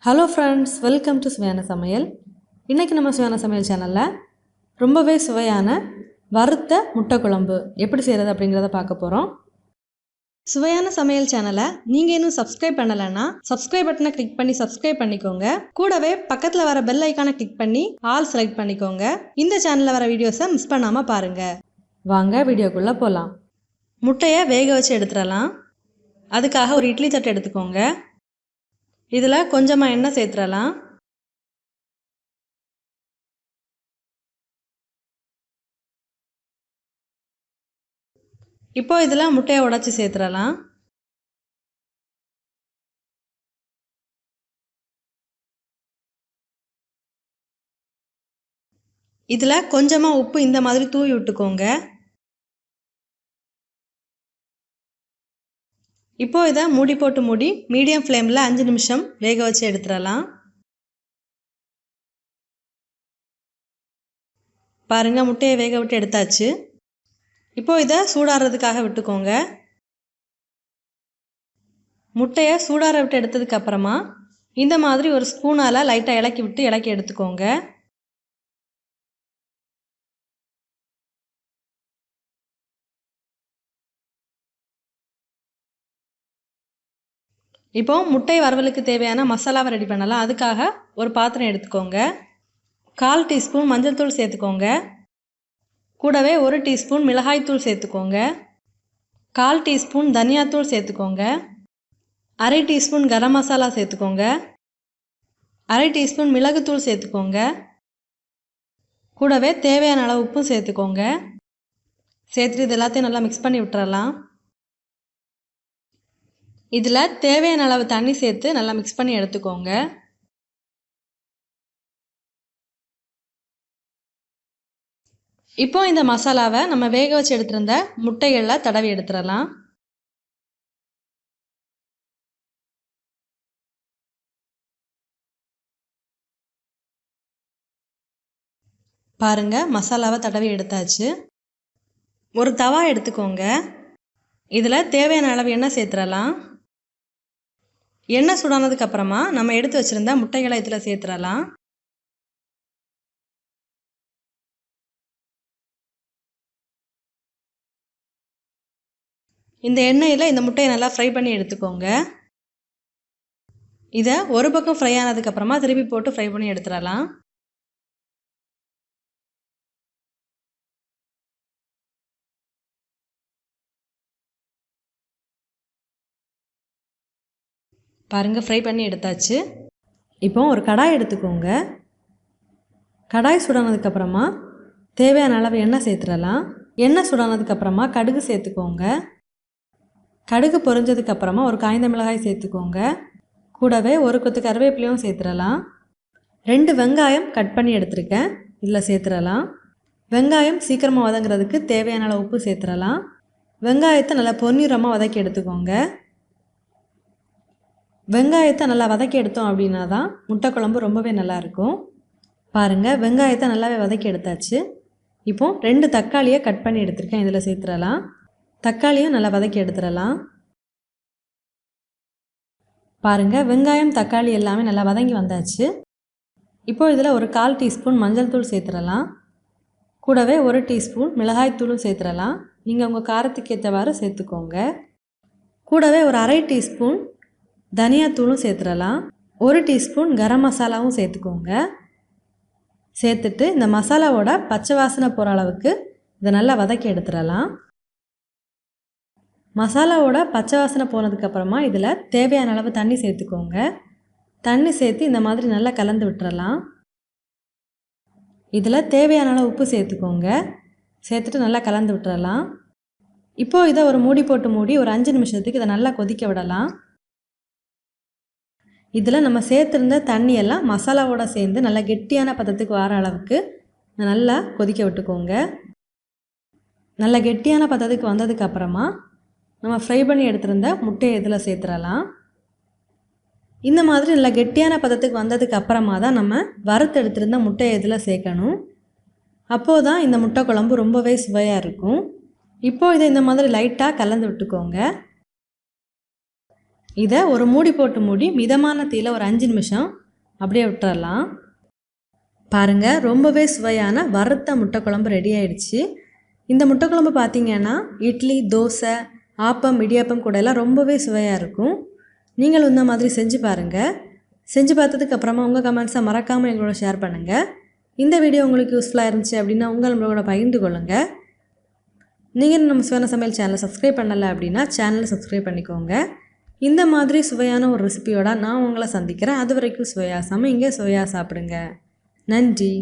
Hello friends, welcome to சுவையான சமையல். இன்றைக்கி நம்ம சுவையான சமையல் சேனலில் ரொம்பவே சுவையான வறுத்த முட்டை குழம்பு எப்படி செய்கிறது அப்படிங்கிறத பார்க்க போகிறோம். சுவையான சமையல் சேனலை நீங்கள் இன்னும் சப்ஸ்கிரைப் பண்ணலைன்னா சப்ஸ்கிரைப் பட்டனை கிளிக் பண்ணி சப்ஸ்கிரைப் பண்ணிக்கோங்க. கூடவே பக்கத்தில் வர பெல் ஐக்கானை கிளிக் பண்ணி ஆல் செலக்ட் பண்ணிக்கோங்க. இந்த சேனலில் வர வீடியோஸை மிஸ் பண்ணாமல் பாருங்கள். வாங்க வீடியோக்குள்ளே போகலாம். முட்டையை வேக வச்சு எடுத்துடலாம். அதுக்காக ஒரு இட்லி தட்டு எடுத்துக்கோங்க. இதில் கொஞ்சமாக எண்ணெய் சேர்த்துடலாம். இப்போ இதில் முட்டையை உடைச்சி சேர்த்துடலாம். இதில் கொஞ்சமாக உப்பு இந்த மாதிரி தூவி விட்டுக்கோங்க. இப்போ இதை மூடி போட்டு மூடி மீடியம் ஃப்ளேமில் 5 நிமிஷம் வேக வச்சு எடுத்துடலாம். பாருங்கள், முட்டையை வேக விட்டு எடுத்தாச்சு. இப்போ இதை சூடாடுறதுக்காக விட்டுக்கோங்க. முட்டையை சூடார விட்டு எடுத்ததுக்கு அப்புறமா இந்த மாதிரி ஒரு ஸ்பூனால் லைட்டாக இலக்கி எடுத்துக்கோங்க. இப்போ முட்டை வறுவலுக்கு தேவையான மசாலாவை ரெடி பண்ணலாம். அதுக்காக ஒரு பாத்திரம் எடுத்துக்கோங்க. 1/4 டீஸ்பூன் மஞ்சள் தூள் சேர்த்துக்கோங்க. கூடவே 1 டீஸ்பூன் மிளகாய்த்தூள் சேர்த்துக்கோங்க. 1/4 டீஸ்பூன் தனியாத்தூள் சேர்த்துக்கோங்க. 1/2 டீஸ்பூன் கரம் மசாலா சேர்த்துக்கோங்க. 1/2 டீஸ்பூன் மிளகுத்தூள் சேர்த்துக்கோங்க. கூடவே தேவையான அளவு உப்பும் சேர்த்துக்கோங்க. சேர்த்துட்டு இது எல்லாத்தையும் நல்லா மிக்ஸ் பண்ணி விட்டுறலாம். இதில் தேவையான அளவு தண்ணி சேர்த்து நல்லா மிக்ஸ் பண்ணி எடுத்துக்கோங்க. இப்போ இந்த மசாலாவை நம்ம வேக வச்சு எடுத்திருந்த முட்டைகளில் தடவி எடுத்துடலாம். பாருங்கள், மசாலாவை தடவி எடுத்தாச்சு. ஒரு தவா எடுத்துக்கோங்க. இதில் தேவையான அளவு எண்ணெய் சேர்த்துடலாம். எண்ணெய் சூடானதுக்கு அப்புறமா நம்ம எடுத்து வச்சுருந்த முட்டைகளை இதில் சேர்த்துடலாம். இந்த எண்ணெயில் இந்த முட்டையை நல்லா ஃப்ரை பண்ணி எடுத்துக்கோங்க. இதை ஒரு பக்கம் ஃப்ரை ஆனதுக்கப்புறமா திருப்பி போட்டு ஃப்ரை பண்ணி எடுத்துடலாம். பாருங்கள், ஃப்ரை பண்ணி எடுத்தாச்சு. இப்போ ஒரு கடாய் எடுத்துக்கோங்க. கடாய் சூடானதுக்கப்புறமா தேவையான அளவு எண்ணெய் சேர்த்துடலாம். எண்ணெய் சூடானதுக்கப்புறமா கடுகு சேர்த்துக்கோங்க. கடுகு பொரிஞ்சதுக்கப்புறமா ஒரு காய்ந்த மிளகாய் சேர்த்துக்கோங்க. கூடவே ஒரு கொத்து கருவேப்பிலையும் சேர்த்துடலாம். 2 வெங்காயம் கட் பண்ணி எடுத்துருக்கேன், இதில் சேர்த்துடலாம். வெங்காயம் சீக்கிரமாக வதங்குறதுக்கு தேவையான அளவு உப்பு சேர்த்துடலாம். வெங்காயத்தை நல்லா பொன்னிறமாக வதக்கி எடுத்துக்கோங்க. வெங்காயத்தை நல்லா வதக்கி எடுத்தோம் அப்படின்னா தான் முட்டை குழம்பு ரொம்பவே நல்லாயிருக்கும். பாருங்கள், வெங்காயத்தை நல்லாவே வதக்கி எடுத்தாச்சு. இப்போது 2 தக்காளியை கட் பண்ணி எடுத்துருக்கேன், இதில் சேர்த்துடலாம். தக்காளியும் நல்லா வதக்கி எடுத்துடலாம். பாருங்கள், வெங்காயம் தக்காளி எல்லாமே நல்லா வதங்கி வந்தாச்சு. இப்போது இதில் ஒரு 1/4 டீஸ்பூன் மஞ்சள் தூள் சேர்த்துடலாம். கூடவே 1 டீஸ்பூன் மிளகாய் தூளும் சேர்த்துடலாம். நீங்கள் உங்கள் காரத்துக்கு ஏற்றவாறு சேர்த்துக்கோங்க. கூடவே ஒரு 1/2 டீஸ்பூன் தனியாத்தூளும் சேர்த்துடலாம். 1 டீஸ்பூன் கரம் மசாலாவும் சேர்த்துக்கோங்க. சேர்த்துட்டு இந்த மசாலாவோட பச்சை வாசனை போகிற அளவுக்கு இதை நல்லா வதக்கி எடுத்துடலாம். மசாலாவோட பச்சை வாசனை போனதுக்கப்புறமா இதில் தேவையான அளவு தண்ணி சேர்த்துக்கோங்க. தண்ணி சேர்த்து இந்த மாதிரி நல்லா கலந்து விட்டுறலாம். இதில் தேவையான அளவு உப்பு சேர்த்துக்கோங்க. சேர்த்துட்டு நல்லா கலந்து விட்டுறலாம். இப்போது இதை ஒரு மூடி போட்டு மூடி ஒரு 5 நிமிஷத்துக்கு இதை நல்லா கொதிக்க விடலாம். இதில் நம்ம சேர்த்துருந்த தண்ணியெல்லாம் மசாலாவோட சேர்ந்து நல்லா கெட்டியான பதத்துக்கு வர அளவுக்கு நல்லா கொதிக்க விட்டுக்கோங்க. நல்லா கெட்டியான பதத்துக்கு வந்ததுக்கப்புறமா நம்ம ஃப்ரை பண்ணி எடுத்துருந்த முட்டையை இதில் சேர்த்துடலாம். இந்த மாதிரி நல்லா கெட்டியான பதத்துக்கு வந்ததுக்கு அப்புறமா தான் நம்ம வறுத்து எடுத்துருந்த முட்டையை இதில் சேர்க்கணும். அப்போது தான் இந்த முட்டை குழம்பு ரொம்பவே சுவையாக இருக்கும். இப்போது இதை இந்த மாதிரி லைட்டாக கலந்து விட்டுக்கோங்க. இதை ஒரு மூடி போட்டு மூடி மிதமான தீயில் ஒரு 5 நிமிஷம் அப்படியே விட்டுறலாம். பாருங்கள், ரொம்பவே சுவையான வறுத்த முட்டை குழம்பு ரெடி ஆயிடுச்சு. இந்த முட்டை குழம்பு பார்த்திங்கன்னா இட்லி, தோசை, ஆப்பம், இடியாப்பம் கூட எல்லாம் ரொம்பவே சுவையாக இருக்கும். நீங்களும் இந்த மாதிரி செஞ்சு பாருங்கள். செஞ்சு பார்த்ததுக்கு அப்புறமா உங்கள் கமெண்ட்ஸை மறக்காமல் எங்களோட ஷேர் பண்ணுங்கள். இந்த வீடியோ உங்களுக்கு யூஸ்ஃபுல்லாக இருந்துச்சு அப்படின்னா நம்மளோட பகிர்ந்து கொள்ளுங்கள். நீங்கள் நம்ம சுவையான சமையல் சேனலை சப்ஸ்கிரைப் பண்ணலை அப்படின்னா சேனலை சப்ஸ்கிரைப் பண்ணிக்கோங்க. இந்த மாதிரி சுவையான ஒரு ரெசிபியோட நான் உங்களை சந்திக்கிறேன். அது வரைக்கும் சுவையாக சமைங்க, சுவையாக சாப்பிடுங்க. நன்றி.